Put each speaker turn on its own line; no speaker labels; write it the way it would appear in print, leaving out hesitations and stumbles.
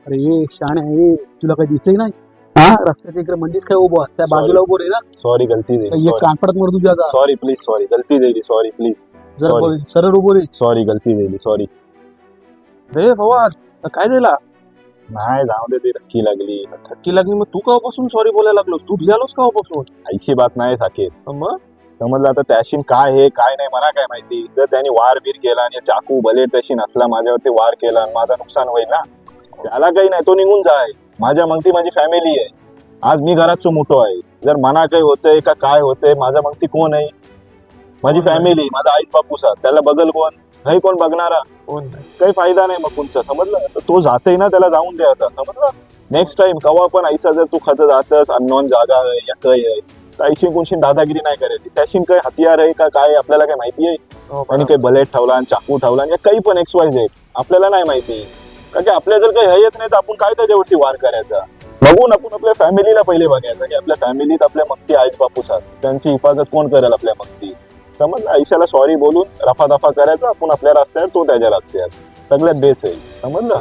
अरे ये शान आहे, तुला काही दिसे नाही? हा, रस्त्याच्या इकडे मंदीच काय उभं त्या बाजूला उभं रे ना.
सॉरी गलती झाली
एक कानपडत मोड तुझ्या आता.
सॉरी प्लीज सॉरी गलती झाली सॉरी प्लीज
जरा
sorry.
सरळ उभं रे.
सॉरी गलती झाली सॉरी
रे फवाद, काय झाला?
नाही जाऊ दे ती रक्की लागली
थक्की लागली मग तू केव्हापासून सॉरी बोलायला लागलोस? तू भियालोस केव्हापासून?
ऐशी बात नाही साकेत
मग
समजलं आता त्याशी काय हे काय नाही मला काय माहिती. जर त्याने वार बीर केला आणि चाकू बलेट त्याशी नसला माझ्यावरती वार केला आणि माझं नुकसान होईल ना, त्याला काही नाही, तो निघून जाय. माझ्या मग ती माझी फॅमिली आहे. आज मी घरात मोठो आहे. जर मना काही होतंय का काय होतंय, माझा मग ती कोण आहे? माझी फॅमिली, माझा आईच बापूसा, त्याला बघल कोण? नाही कोण बघणारा,
कोण नाही.
काही फायदा नाही मग कोणचा. समजलं? तर तो जातय ना, त्याला जाऊन द्यायचा. समजलं? नेक्स्ट टाइम कवा पण ऐसा जर तू खत जातस अननोन जागा आहे या काही आहे तर ऐशी कोणशी दादागिरी नाही करायची. त्याशी काही हतियार आहे का काय आपल्याला काय माहिती आहे? आणि काही बलेट ठेवला आणि चाकू ठेवला आणि काही पण XYZ आपल्याला नाही माहिती. कारण की आपल्या जर काही हयच नाही तर आपण काय त्याच्यावरती वार करायचा? बघून आपण आपल्या फॅमिलीला पहिले बघायचं की आपल्या फॅमिलीत आपल्या मक्ती आईच बापूस आहेत, त्यांची हिफाजत कोण करेल आपल्या मक्ती. समजलं? ऐशाला सॉरी बोलून रफा दफा करायचा, आपण आपल्या रस्त्यावर तो त्याच्या रस्त्यावर, सगळ्यात बेस आहे. समजलं?